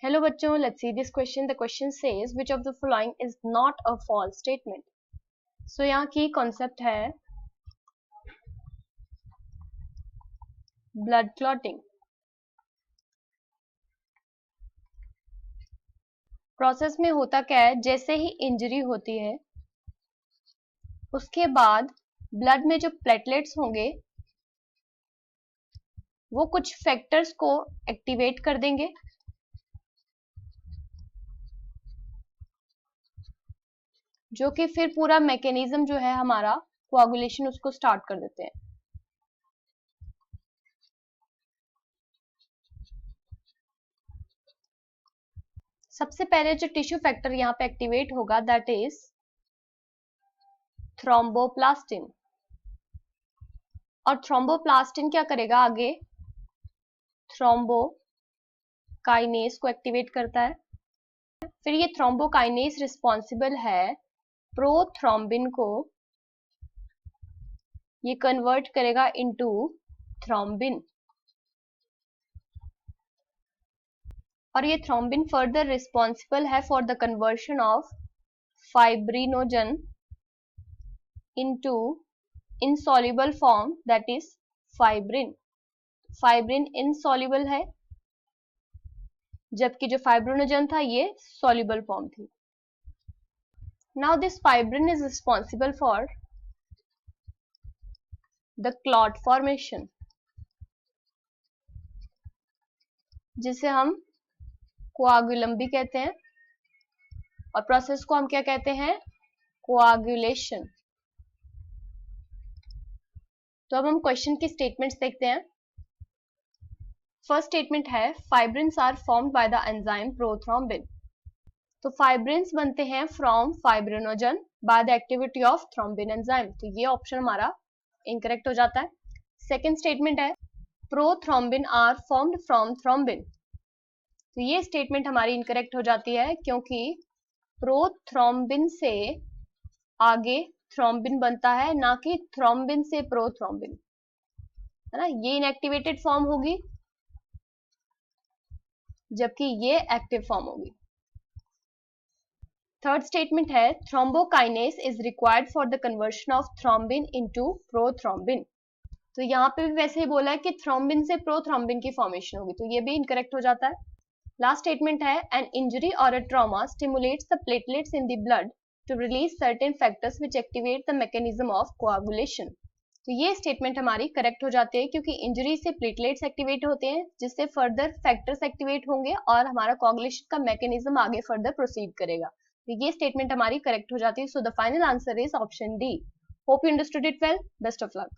Hello बच्चों, let's see this question. The question says which of the following is not a false statement. So यहाँ की concept है blood clotting. Process में होता क्या है, जैसे ही इंजरी होती है उसके बाद ब्लड में जो प्लेटलेट्स होंगे वो कुछ फैक्टर्स को एक्टिवेट कर देंगे जो कि फिर पूरा मैकेनिज्म जो है हमारा कोआगुलेशन उसको स्टार्ट कर देते हैं. सबसे पहले जो टिश्यू फैक्टर यहाँ पे एक्टिवेट होगा दैट इज थ्रोम्बोप्लास्टिन. और थ्रोम्बोप्लास्टिन क्या करेगा, आगे थ्रोम्बोकाइनेस को एक्टिवेट करता है. फिर ये थ्रोम्बोकाइनेस रिस्पॉन्सिबल है प्रोथ्रोम्बिन को, ये कन्वर्ट करेगा इनटू थ्रोम्बिन. और ये थ्रोम्बिन फर्दर रिस्पॉन्सिबल है for the conversion of fibrinogen into insoluble form that is fibrin. Fibrin insoluble है जबकि जो फाइब्रिनोजन था ये सॉल्युबल फॉर्म थी. Now this fibrin is responsible for the clot formation, जिसे हम कोआगुलम भी कहते हैं, और प्रोसेस को हम क्या कहते हैं, कोआगुलेशन. तो अब हम क्वेश्चन की स्टेटमेंट्स देखते हैं. फर्स्ट स्टेटमेंट है fibrins are formed by the enzyme prothrombin. तो फाइब्रिन्स बनते हैं from fibrinogen by the activity of thrombin enzyme. तो ये ऑप्शन हमारा इनकरेक्ट हो जाता है. सेकेंड स्टेटमेंट है prothrombin are formed from thrombin. तो ये स्टेटमेंट हमारी इनकरेक्ट हो जाती है क्योंकि प्रोथ्रोम्बिन से आगे थ्रोम्बिन बनता है, ना कि थ्रोम्बिन से प्रोथ्रोम्बिन, है ना. ये इनएक्टिवेटेड फॉर्म होगी जबकि ये एक्टिव फॉर्म होगी. थर्ड स्टेटमेंट है thrombokinase is required for the conversion of thrombin into prothrombin. तो यहाँ पे भी वैसे ही बोला है कि थ्रोम्बिन से प्रोथ्रोम्बिन की फॉर्मेशन होगी, तो ये भी इनकरेक्ट हो जाता है. लास्ट स्टेटमेंट है एन इंजरी और a trauma stimulates the platelets in the blood to release certain factors which activate the mechanism of coagulation. तो ये स्टेटमेंट हमारी करेक्ट हो जाती है क्योंकि इंजरी से प्लेटलेट्स एक्टिवेट होते हैं जिससे फर्दर फैक्टर्स एक्टिवेट होंगे और हमारा कोआगुलेशन का मैकेनिज्म आगे फर्दर प्रोसीड करेगा. तो ये स्टेटमेंट हमारी करेक्ट हो जाती है. So the final answer is option D. Hope you understood it well. Best of luck.